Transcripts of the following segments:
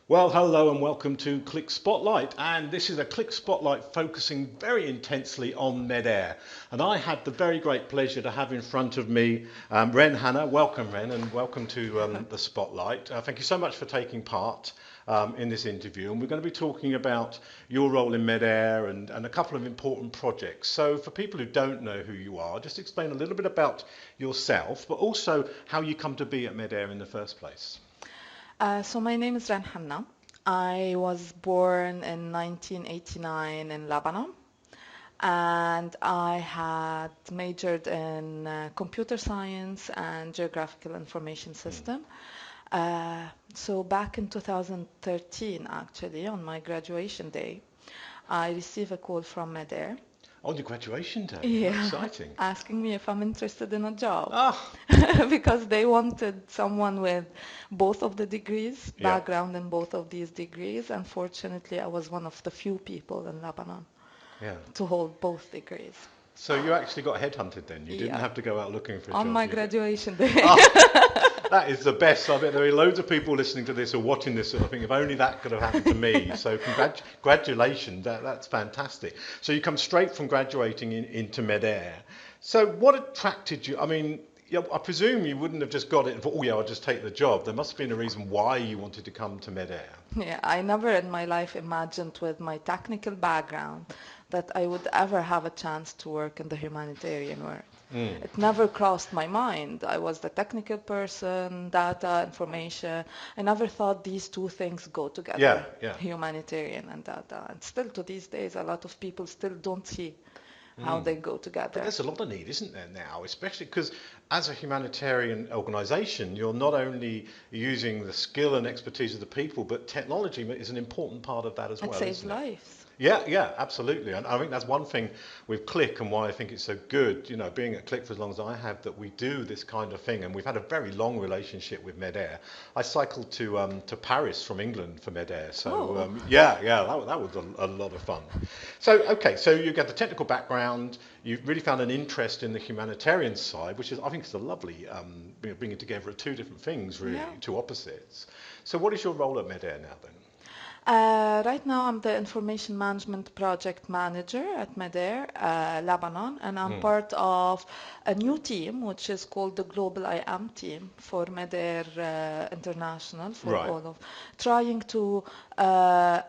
Well, hello and welcome to Qlik Spotlight. And this is a Qlik Spotlight focusing very intensely on Medair. And I had the very great pleasure to have in front of me Reine Hanna. Welcome, Reine, and welcome to the Spotlight. Thank you so much for taking part in this interview. And we're going to be talking about your role in Medair and a couple of important projects. So, for people who don't know who you are, just explain a little bit about yourself, but also how you come to be at Medair in the first place. So my name is Hanna. I was born in 1989 in Lebanon, and I had majored in computer science and geographical information system. So back in 2013, actually, on my graduation day, I received a call from Medair. On your graduation day, how Yeah, exciting. asking me if I'm interested in a job Ah, because they wanted someone with both of the degrees, yeah. background in both of these degrees. Unfortunately, I was one of the few people in Lebanon Yeah. to hold both degrees. So you actually got headhunted then. You didn't Yeah, have to go out looking for a on job. my You get... graduation day. Ah, that is the best. I bet there are loads of people listening to this or watching this sort of thing. If only that could have happened to me. So congratulations. That's fantastic. So you come straight from graduating into Medair. So what attracted you? I mean, yeah, I presume you wouldn't have just got it and thought, oh yeah, I'll just take the job. There must have been a reason why you wanted to come to Medair. Yeah, I never in my life imagined with my technical background that I would ever have a chance to work in the humanitarian work. Mm. It never crossed my mind. I was the technical person, data, information. I never thought these two things go Yeah, together, yeah. humanitarian and data. And still to these days, a lot of people still don't see how Mm. they go But together. there's a lot of need, isn't there now? Especially because as a humanitarian organisation, you're not only using the skill and expertise of the people, but technology is an important part of that as It well, saves isn't it? lives. Yeah, yeah, absolutely. And I think that's one thing with Qlik and why I think it's so good, you know, being at Qlik for as long as I have, that we do this kind of thing. And we've had a very long relationship with Medair. I cycled to Paris from England for Medair. So, Oh, yeah, that was a lot of fun. So, okay, so you get the technical background, you've really found an interest in the humanitarian side, which is, I think, is a lovely bringing together of two different things, really, yeah. two opposites. So, what is your role at Medair now then? Right now, I'm the information management project manager at Medair, Lebanon, and I'm Mm, part of a new team which is called the Global IM team for Medair International, for right. all of trying to uh,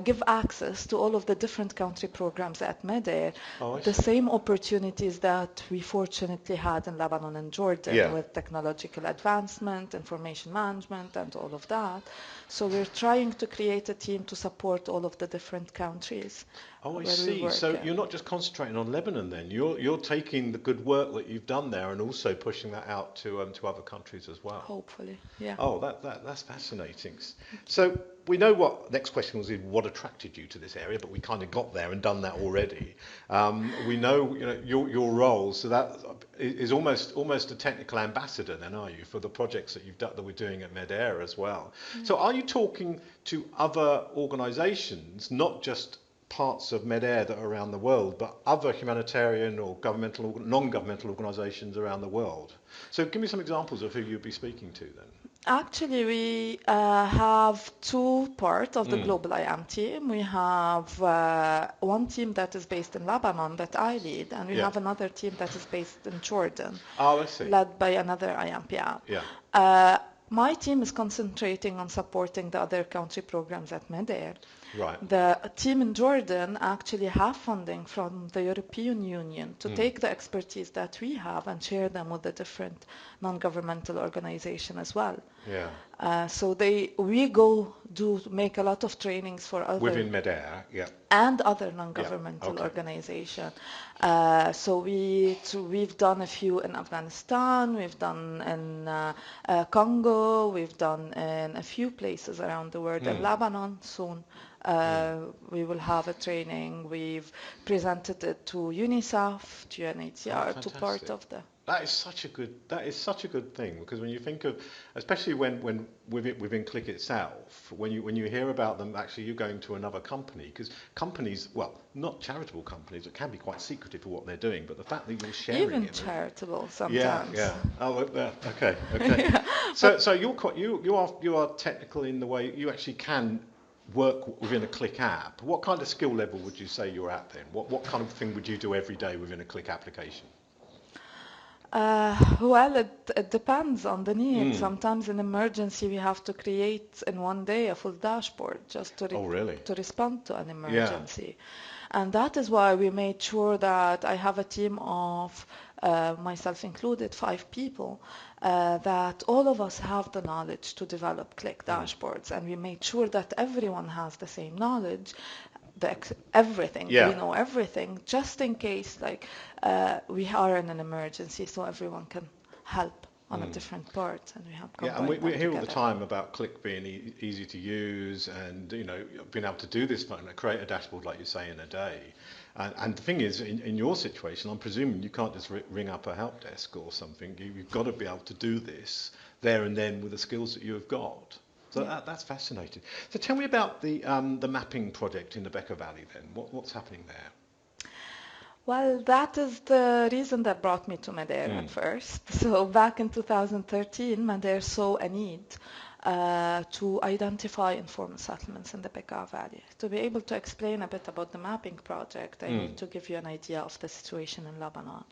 give access to all of the different country programs at Medair, Oh, I the see. same opportunities that we fortunately had in Lebanon and Jordan Yeah. with technological advancement, information management, and all of that. So we're trying to create a team to support all of the different countries Oh, I where we see. work So in. you're not just concentrating on Lebanon then. You're taking the good work that you've done there and also pushing that out to other countries as well. Hopefully, yeah. Oh, that's fascinating. So we know what next question was: is what attracted you to this area, but we kind of got there and done that already. We know, you know, your role, so that is almost a technical ambassador. Then are you for the projects that you've done that we're doing at Medair as well? Yeah. So are you talking to other organisations, not just parts of Medair that are around the world, but other humanitarian or governmental, non-governmental organisations around the world? So give me some examples of who you'd be speaking to then. Actually, we have two parts of the Mm. Global IAM team. We have one team that is based in Lebanon that I lead, and we Yeah. have another team that is based in Jordan, Oh, I see. led by another IAM PM. Yeah. Uh, my team is concentrating on supporting the other country programs at Medair. Right. The team in Jordan actually have funding from the European Union to Mm. take the expertise that we have and share them with the different non-governmental organizations as well. Yeah. We go do make a lot of trainings for other Within Medair. Yeah. and other Yeah. non-governmental Okay. organizations. We've done a few in Afghanistan, we've done in Congo, we've done in a few places around the world. In Mm. Lebanon soon, Mm. we will have a training. We've presented it to UNICEF, to Oh, UNHCR, to part fantastic. of the. That is such a good thing, because when you think of, especially when within Qlik itself, when you hear about them actually you going to another company, because companies, well, not charitable companies, it can be quite secretive for what they're doing, but the fact that you're sharing Even it. charitable Yeah, sometimes. yeah. Oh, look there. Okay, okay. Yeah, So but so you are technical in the way you actually can work within a Qlik app. What kind of skill level would you say you're at then? What kind of thing would you do every day within a Qlik application? well, it depends on the need. Mm. Sometimes in emergency, we have to create in one day a full dashboard just Oh, really? to respond to an Yeah. emergency. And that is why we made sure that I have a team of, myself included, 5 people, that all of us have the knowledge to develop Qlik Mm. dashboards. And we made sure that everyone has the same knowledge, everything. We Yeah. know everything, just in case, like, we are in an emergency, so everyone can help on a Mm. different part, and we have Yeah, and combined we them hear all the together. time about Qlik being easy to use, and being able to do this, create a dashboard like you say in a day. And the thing is, in your situation, I'm presuming you can't just ring up a help desk or something. You've got to be able to do this there and then with the skills that you have got. So Yeah. that's fascinating. So tell me about the mapping project in the Becker Valley then. What's happening there? Well, that is the reason that brought me to Medair Mm. at first. So back in 2013, Medair saw a need to identify informal settlements in the Bekaa Valley. To be able to explain a bit about the mapping project, I Mm. need to give you an idea of the situation in Lebanon.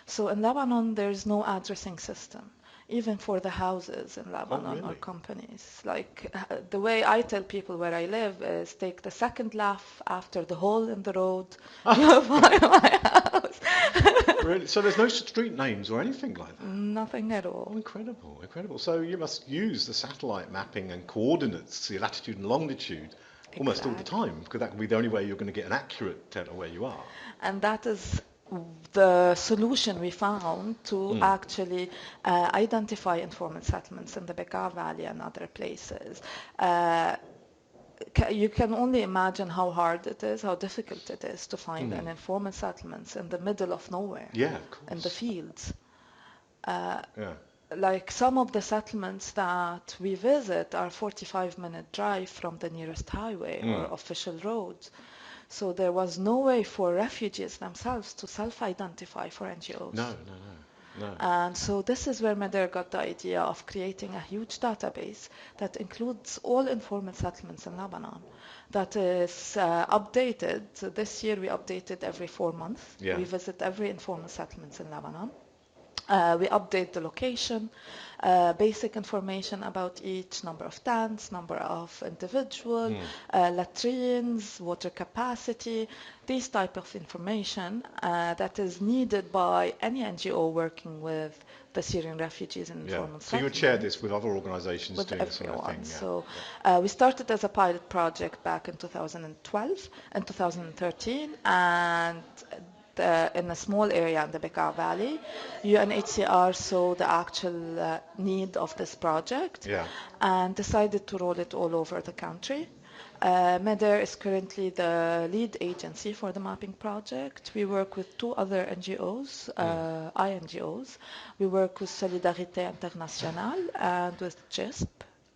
So in Lebanon, there's no addressing system, even for the houses in Oh, Lebanon or really? companies. Like, the way I tell people where I live is take the second left after the hole in the road, you'll find my house. Really? So there's no street names or anything like that? Nothing at Oh, all. incredible, incredible. So you must use the satellite mapping and coordinates, the latitude and longitude, almost all the Exactly. time, because that can be the only way you're going to get an accurate tell of where you are. And that is the solution we found to Mm. actually identify informal settlements in the Bekaa Valley and other places. Uh, you can only imagine how hard it is, how difficult it is to find Mm. an informal settlements in the middle of nowhere, Yeah, of in the course. fields. Uh, Yeah. like some of the settlements that we visit are 45-minute drive from the nearest highway or Mm. official roads. So there was no way for refugees themselves to self-identify for No, NGOs. no, no, no. And so this is where Medair got the idea of creating a huge database that includes all informal settlements in Lebanon. That is updated. This year we updated every 4 months. Yeah. We visit every informal settlements in Lebanon. We update the location, basic information about each, number of tents, number of individual, Mm. latrines, water capacity, these type of information that is needed by any NGO working with the Syrian refugees in Yeah. informal So you would share this settlements, with other organisations with doing the similar everyone. thing. Yeah. So Yeah. we started as a pilot project back in 2012 and 2013, and in a small area in the Bekaa Valley. UNHCR saw the actual need of this project Yeah. and decided to roll it all over the country. Medair is currently the lead agency for the mapping project. We work with 2 other NGOs, Mm. INGOs. We work with Solidarité Internationale and with GISP,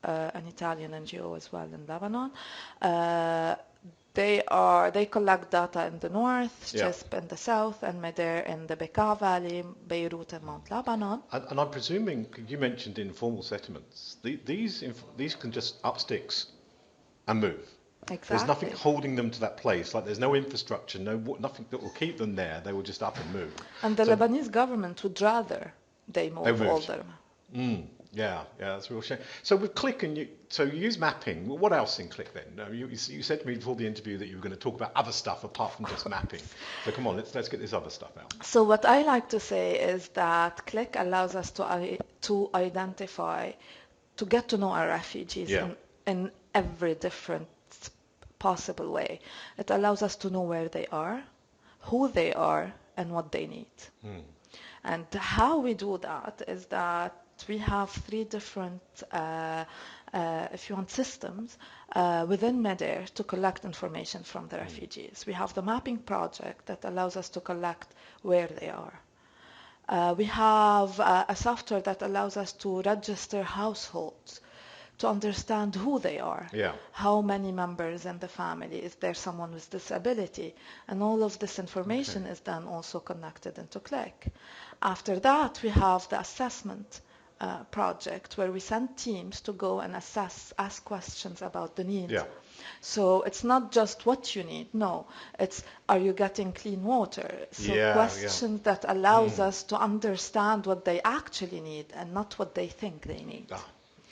an Italian NGO as well in Lebanon. Uh, they collect data in the north, Yeah. GISP in the south, and Medair in the Bekaa Valley, Beirut, and Mount Lebanon. And I'm presuming you mentioned informal settlements. These can just up sticks and move. There's nothing Exactly. holding them to that place. Like there's no infrastructure, nothing that will keep them there. They will just up and move. And the So Lebanese government would rather they they move all moved. them. Mm, yeah, yeah, that's a real shame. So with Qlik so you use mapping. Well, what else in Qlik then? No, you said to me before the interview that you were going to talk about other stuff apart from just mapping. So come on, let's get this other stuff out. So what I like to say is that Qlik allows us to identify, to get to know our refugees Yeah. in every different possible way. It allows us to know where they are, who they are, and what they need. Mm, And how we do that is that we have 3 different, if you want, systems within Medair to collect information from the mm, refugees. We have the mapping project that allows us to collect where they are. We have a software that allows us to register households to understand who they are, Yeah. how many members in the family, is there someone with disability, and all of this Okay. information is then also connected into Qlik. After that, we have the assessment project where we send teams to go and assess, ask questions about the needs. Yeah. So it's not just what you need, no, it's are you getting clean water? So Yeah. Yeah. questions that allows us to understand what they actually need and not what they think they need. Ah,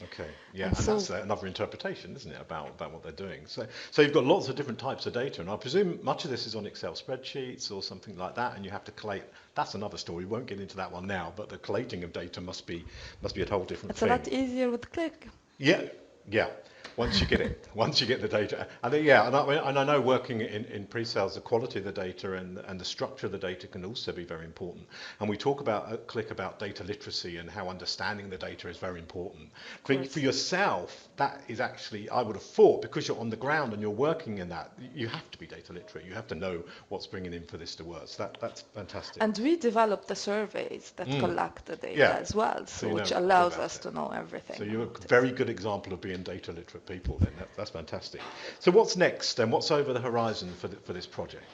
okay, yeah, And and that's so another interpretation, isn't it, about what they're doing. So you've got lots of different types of data, and I presume much of this is on Excel spreadsheets or something like that, and you have to collate. That's another story. We won't get into that one now, but the collating of data must be a whole different it's a lot thing. easier with Qlik. Yeah, yeah. Once you get it, once you get the data, and then, yeah, and I know working in pre-sales, the quality of the data and the structure of the data can also be very important. And we talk about at Qlik about data literacy and how understanding the data is very important. Of For course. yourself, that is actually, I would have thought, because you're on the ground and you're working in that, you have to be data literate. You have to know what's bringing in for this to work. So that's fantastic. And we developed the surveys that Mm. collect the data Yeah. as well, So so you know which all allows about us it. to know So everything you're about a it. very good example of being data literate people then. That's fantastic. So what's next then? What's over the horizon for this project?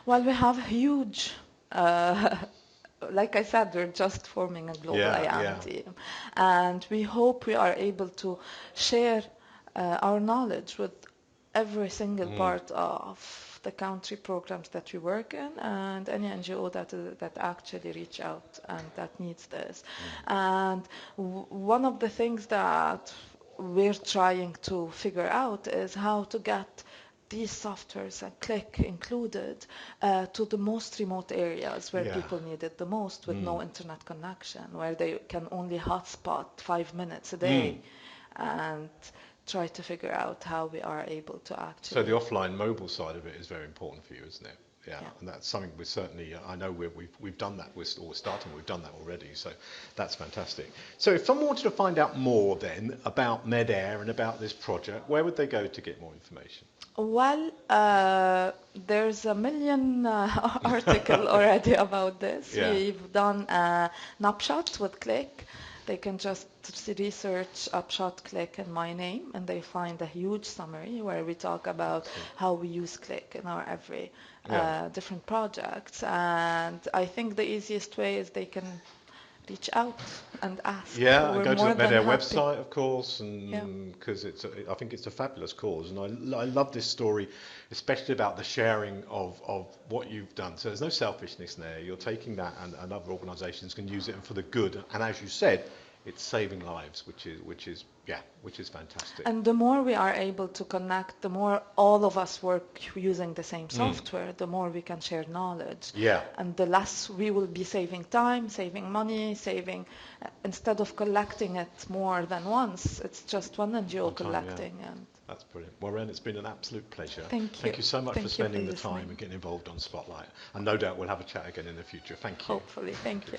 Well, we have huge, uh, like I said, we're just forming a global Yeah, IAM yeah. team. And we hope we are able to share our knowledge with every single Mm. part of the country programs that we work in and any NGO that actually reach out and that needs this. And one of the things that we're trying to figure out is how to get these softwares and Qlik included to the most remote areas where Yeah. people need it the most with Mm. no internet connection, where they can only hotspot 5 minutes a Mm. day and try to figure out how we are able to So the actually, offline mobile side of it is very important for you, isn't it? Yeah, yeah. and that's something we certainly, I know we've done that, we're starting, we've done that already, so that's fantastic. So if someone wanted to find out more then about Medair and about this project, where would they go to get more information? Well, there's a million article already about this. Yeah, We've done an upshot with Qlik. They can just research upshot Qlik and my name, and they find a huge summary where we talk about excellent. how we use Qlik in our every Yeah. different projects. And I think the easiest way is they can reach out and ask. Yeah, and We're go to the more than Medair happy. website, of course, Yeah. and because I think it's a fabulous cause, and I love this story, especially about the sharing of what you've done. So there's no selfishness there. You're taking that, and other organisations can use it for the good. And as you said, it's saving lives, which is fantastic. And the more we are able to connect, the more all of us work using the same Mm. software, the more we can share knowledge. Yeah. And the less we will be saving time, saving money, instead of collecting it more than once, it's just one NGO One time, yeah. collecting. And That's brilliant. Well, Ren, it's been an absolute pleasure. thank you. Thank you so much for Thank you for spending the time listening. and getting involved on Spotlight. And no doubt we'll have a chat again in the future. Thank you. Hopefully. Thank Thank you. you.